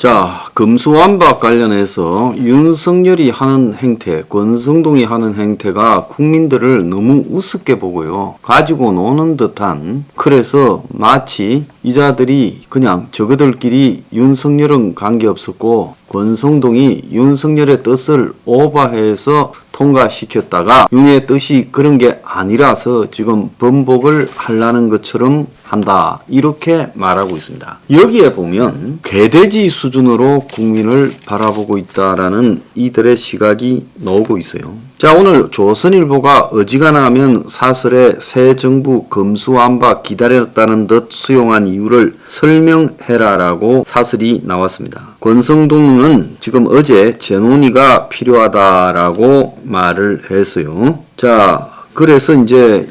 자, 검수완박 관련해서 윤석열이 하는 행태, 권성동이 하는 행태가 국민들을 너무 우습게 보고요. 가지고 노는 듯한, 그래서 마치 이자들이 그냥 저그들끼리 윤석열은 관계없었고 권성동이 윤석열의 뜻을 오버해서 통과시켰다가 윤의 뜻이 그런 게 아니라서 지금 번복을 하려는 것처럼 한다, 이렇게 말하고 있습니다. 여기에 보면 개돼지 수준으로 국민을 바라보고 있다라는 이들의 시각이 나오고 있어요. 자, 오늘 조선일보가 어지간하면 사설에 새 정부 검수완박 기다렸다는 듯 수용한 이유를 설명해라라고 사설이 나왔습니다. 권성동은 지금 어제 재논의가 필요하다라고 말을 했어요. 자, 그래서 이제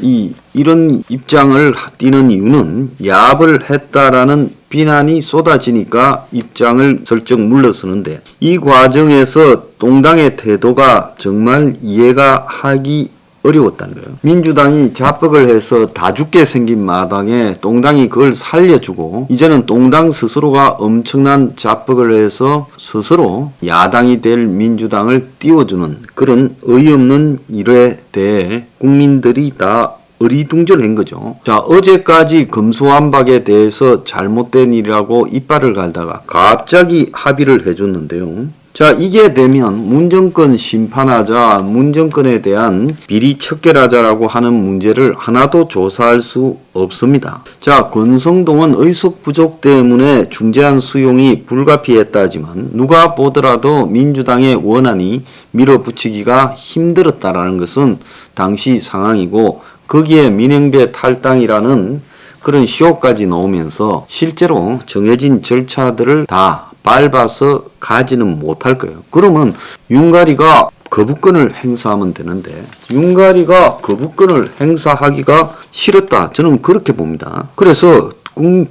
이런 입장을 띄는 이유는 야합을 했다라는 비난이 쏟아지니까 입장을 슬쩍 물러서는데, 이 과정에서 동당의 태도가 정말 이해가 하기 어려웠다는 거예요. 민주당이 자뻑을 해서 다 죽게 생긴 마당에 동당이 그걸 살려주고, 이제는 동당 스스로가 엄청난 자뻑을 해서 스스로 야당이 될 민주당을 띄워주는 그런 어이없는 일에 대해 국민들이 다 어리둥절한 거죠. 자, 어제까지 검수완박에 대해서 잘못된 일이라고 이빨을 갈다가 갑자기 합의를 해줬는데요. 자, 이게 되면 문정권 심판하자, 문정권에 대한 비리 척결하자라고 하는 문제를 하나도 조사할 수 없습니다. 자, 권성동은 의석 부족 때문에 중재안 수용이 불가피했다지만 누가 보더라도 민주당의 원안이 밀어붙이기가 힘들었다라는 것은 당시 상황이고, 거기에 민행배 탈당이라는 그런 시효까지 넣으면서 실제로 정해진 절차들을 다 밟아서 가지는 못할 거예요. 그러면 윤가리가 거부권을 행사하면 되는데, 윤가리가 거부권을 행사하기가 싫었다, 저는 그렇게 봅니다. 그래서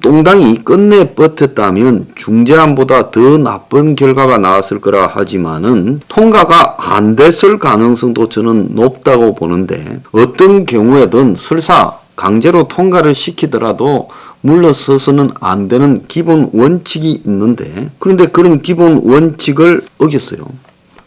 동당이 끝내 버텼다면 중재안보다 더 나쁜 결과가 나왔을 거라 하지만은 통과가 안 됐을 가능성도 저는 높다고 보는데, 어떤 경우에든 설사 강제로 통과를 시키더라도 물러서서는 안 되는 기본 원칙이 있는데, 그런데 그런 기본 원칙을 어겼어요.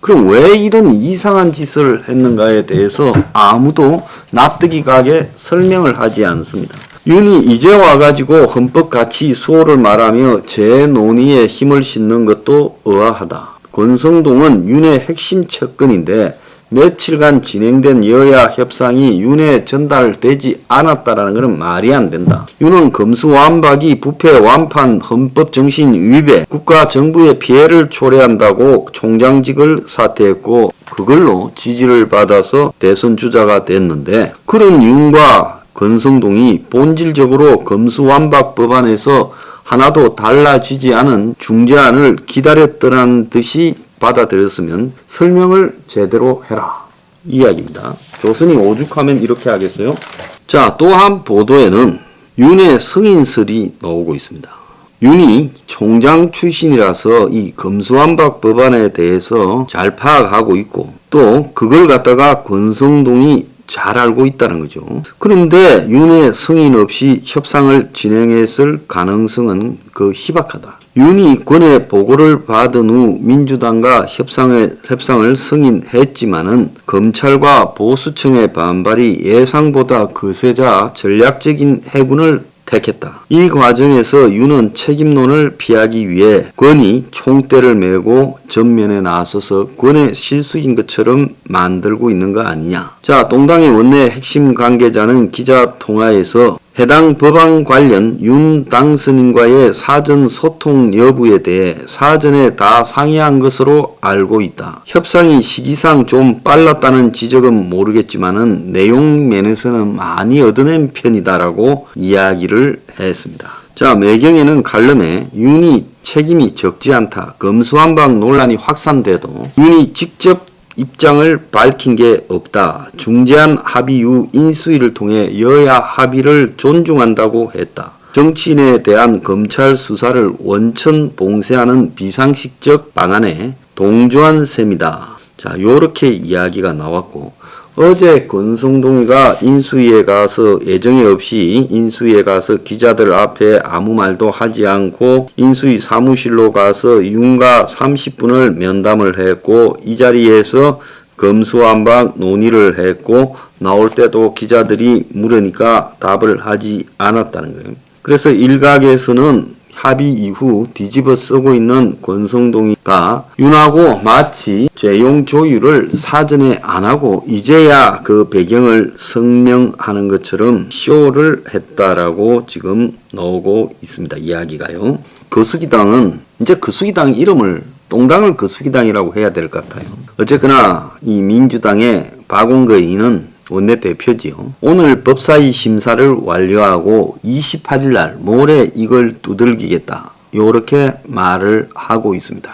그럼 왜 이런 이상한 짓을 했는가에 대해서 아무도 납득이 가게 설명을 하지 않습니다. 윤이 이제 와가지고 헌법 가치 수호를 말하며 재논의에 힘을 싣는 것도 의아하다. 권성동은 윤의 핵심 측근인데 며칠간 진행된 여야 협상이 윤에 전달되지 않았다라는 것은 말이 안 된다. 윤은 검수완박이 부패, 완판, 헌법 정신 위배, 국가 정부의 피해를 초래한다고 총장직을 사퇴했고, 그걸로 지지를 받아서 대선 주자가 됐는데, 그런 윤과 권성동이 본질적으로 검수완박 법안에서 하나도 달라지지 않은 중재안을 기다렸더란 듯이 받아들였으면 설명을 제대로 해라, 이야기입니다. 조선이 오죽하면 이렇게 하겠어요? 자, 또한 보도에는 윤의 승인설이 나오고 있습니다. 윤이 총장 출신이라서 이 검수완박 법안에 대해서 잘 파악하고 있고, 또 그걸 갖다가 권성동이 잘 알고 있다는 거죠. 그런데 윤의 승인 없이 협상을 진행했을 가능성은 희박하다. 윤이 권의 보고를 받은 후 민주당과 협상을 승인했지만은 검찰과 보수층의 반발이 예상보다 거세자 전략적인 해군을 택했다. 이 과정에서 윤은 책임론을 피하기 위해 권이 총대를 메고 전면에 나서서 권의 실수인 것처럼 만들고 있는 거 아니냐. 자, 동당의 원내 핵심 관계자는 기자 통화에서 해당 법안 관련 윤 당선인과의 사전 소통 여부에 대해 사전에 다 상의한 것으로 알고 있다. 협상이 시기상 좀 빨랐다는 지적은 모르겠지만은 내용 면에서는 많이 얻어낸 편이다라고 이야기를 했습니다. 자, 매경에는 칼럼에 윤이 책임이 적지 않다, 검수완박 논란이 확산돼도 윤이 직접 입장을 밝힌 게 없다, 중재안 합의 후 인수위를 통해 여야 합의를 존중한다고 했다, 정치인에 대한 검찰 수사를 원천 봉쇄하는 비상식적 방안에 동조한 셈이다. 자, 요렇게 이야기가 나왔고, 어제 권성동이가 인수위에 가서 예정에 없이 인수위에 가서 기자들 앞에 아무 말도 하지 않고 인수위 사무실로 가서 윤과 30분을 면담을 했고 이 자리에서 검수완박 논의를 했고 나올 때도 기자들이 물으니까 답을 하지 않았다는 거예요. 그래서 일각에서는 합의 이후 뒤집어 쓰고 있는 권성동이가 윤하고 마치 재용 조율을 사전에 안 하고 이제야 그 배경을 성명하는 것처럼 쇼를 했다라고 지금 나오고 있습니다. 이야기가요. 거수기당은 이제 거수기당 이름을 똥당을 거수기당이라고 해야 될 것 같아요. 어쨌거나 이 민주당의 박원거 의원은 원내대표지요. 오늘 법사위 심사를 완료하고 28일 날 모레 이걸 두들기겠다. 요렇게 말을 하고 있습니다.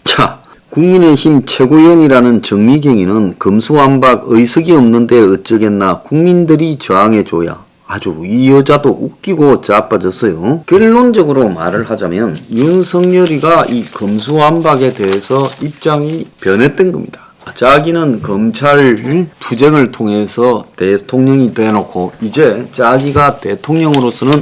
자, 국민의힘 최고위원이라는 정미경이는 검수완박 의석이 없는데 어쩌겠나 국민들이 저항해줘야 아주 이 여자도 웃기고 자빠졌어요. 결론적으로 말을 하자면 윤석열이가 이 검수완박에 대해서 입장이 변했던 겁니다. 자기는 검찰 투쟁을 통해서 대통령이 돼놓고 이제 자기가 대통령으로서는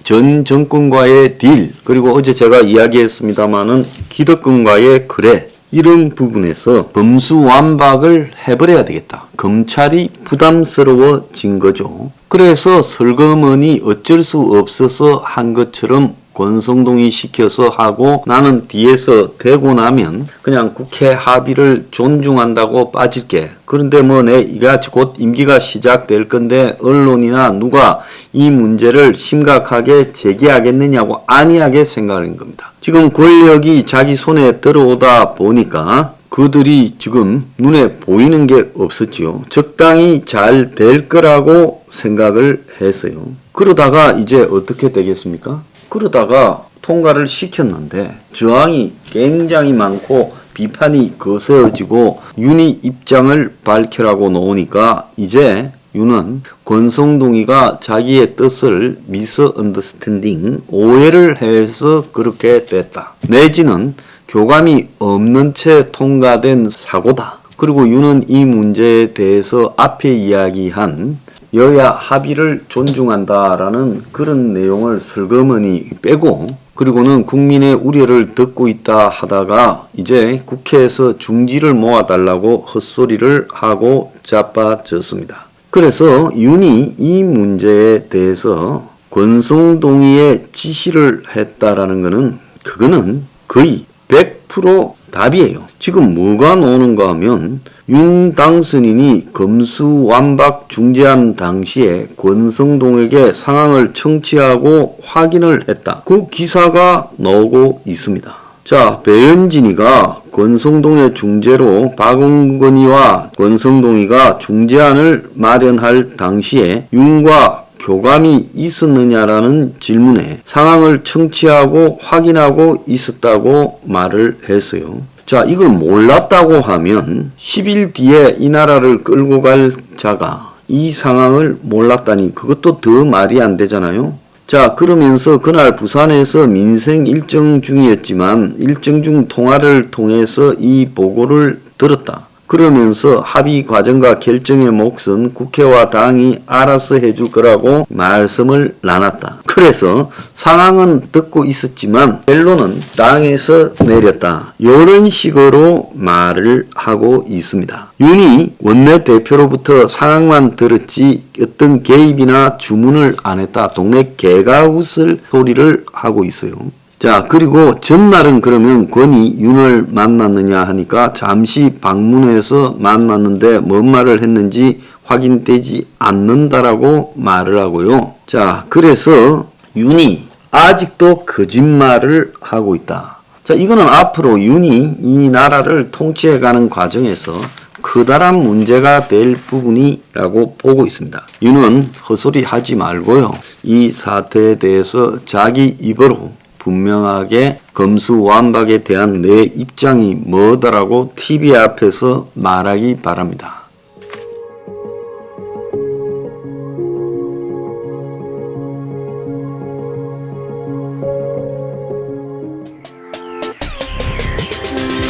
전 정권과의 딜 그리고 어제 제가 이야기했습니다마는 기득권과의 거래 이런 부분에서 검수완박을 해버려야 되겠다. 검찰이 부담스러워진 거죠. 그래서 설거머니 어쩔 수 없어서 한 것처럼 권성동이 시켜서 하고 나는 뒤에서 되고 나면 그냥 국회 합의를 존중한다고 빠질게. 그런데 뭐 내가 곧 임기가 시작될 건데 언론이나 누가 이 문제를 심각하게 제기하겠느냐고 안이하게 생각하는 겁니다. 지금 권력이 자기 손에 들어오다 보니까 그들이 지금 눈에 보이는 게 없었지요. 적당히 잘 될 거라고 생각을 했어요. 그러다가 이제 어떻게 되겠습니까? 그러다가 통과를 시켰는데 저항이 굉장히 많고 비판이 거세어지고 윤이 입장을 밝히라고 놓으니까 이제 윤은 권성동이가 자기의 뜻을 미스언더스탠딩 오해를 해서 그렇게 됐다. 내지는 교감이 없는 채 통과된 사고다. 그리고 윤은 이 문제에 대해서 앞에 이야기한 여야 합의를 존중한다라는 그런 내용을 슬그머니 빼고 그리고는 국민의 우려를 듣고 있다 하다가 이제 국회에서 중지를 모아달라고 헛소리를 하고 자빠졌습니다. 그래서 윤이 이 문제에 대해서 권성동이의 지시를 했다라는 것은 그거는 거의 100% 답이에요. 지금 뭐가 나오는가 하면 윤 당선인이 검수완박 중재한 당시에 권성동에게 상황을 청취하고 확인을 했다. 그 기사가 나오고 있습니다. 자, 배현진이가 권성동의 중재로 박원건이와 권성동이가 중재안을 마련할 당시에 윤과 교감이 있었느냐라는 질문에 상황을 청취하고 확인하고 있었다고 말을 했어요. 자, 이걸 몰랐다고 하면 10일 뒤에 이 나라를 끌고 갈 자가 이 상황을 몰랐다니 그것도 더 말이 안 되잖아요. 자, 그러면서 그날 부산에서 민생 일정 중이었지만 일정 중 통화를 통해서 이 보고를 들었다. 그러면서 합의 과정과 결정의 몫은 국회와 당이 알아서 해줄 거라고 말씀을 나눴다. 그래서 상황은 듣고 있었지만 결론은 당에서 내렸다. 이런 식으로 말을 하고 있습니다. 윤이 원내대표로부터 상황만 들었지 어떤 개입이나 주문을 안 했다. 동네 개가 웃을 소리를 하고 있어요. 자, 그리고 전날은 그러면 권이 윤을 만났느냐 하니까 잠시 방문해서 만났는데 뭔 말을 했는지 확인되지 않는다라고 말을 하고요. 자, 그래서 윤이 아직도 거짓말을 하고 있다. 자, 이거는 앞으로 윤이 이 나라를 통치해가는 과정에서 커다란 문제가 될 부분이라고 보고 있습니다. 윤은 헛소리 하지 말고요. 이 사태에 대해서 자기 입으로 분명하게 검수완박에 대한 내 입장이 뭐더라고 TV 앞에서 말하기 바랍니다.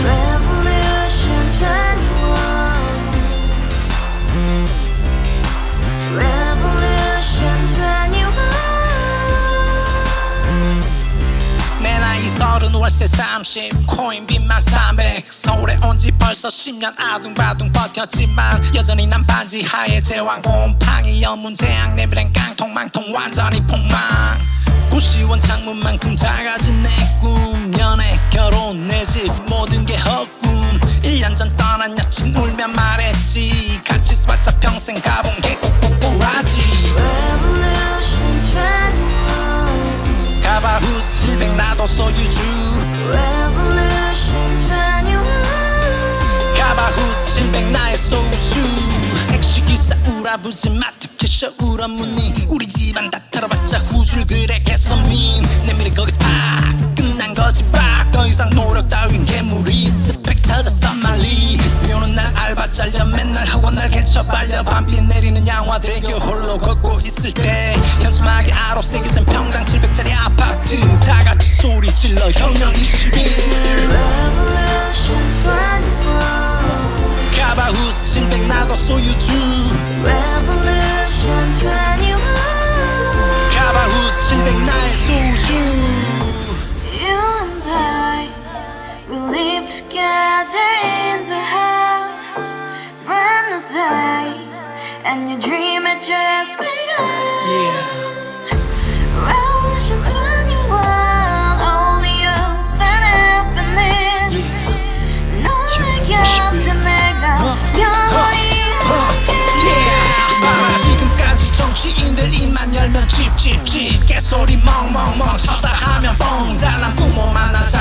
Revolution 21 30 코인빚만 300 서울에 온 지 벌써 10년 아둥바둥 버텼지만 여전히 난 반지 하에 제왕 곰팡이 연문제약 내비랑 깡통망통 완전히 폭망 90원 창문만큼 작아진 내 꿈 연애 결혼 내 집 모든 게 헛꿈 1년 전 떠난 여친 울며 말했지 같이 써봤자 평생 가본 게 꼭꼭꼭하지 Revolution 21 가바후스 700 나도 소유주 Revolution 21 가바후스 700 나의 소유주 택시기사 우라부지 마트 캐셔 울어무니 우리 집안 다 털어봤자 후줄 그래 개선민 내 미래 거기서 팍 끝난 거지 팍더 이상 노력 따윈 괴물이 스펙 찾아서 말리 비오는 날 알바 잘려 맨날 학원 날 개쳐 발려 밤비 내리는 양화대교 홀로 걷고 있을 때 현수막에 아로 새겨진 평당 700짜리 아파트 다 같이 소리 질러 혁명 21 Revolution 21 가바후스 700 나도 소유주 Revolution 21 가바후스 700 나의 소유주 You and I, we live together in the house. Brand new day, and your dream had just begun. Yeah. Revolution 21, only open happiness. 너의 곁에 내가 영원히 Yeah. 지금까지 정치인들 입만 열면 찝찝찝 개소리 멍멍멍 쳤다 하면 뻥 잘난 부모 만나자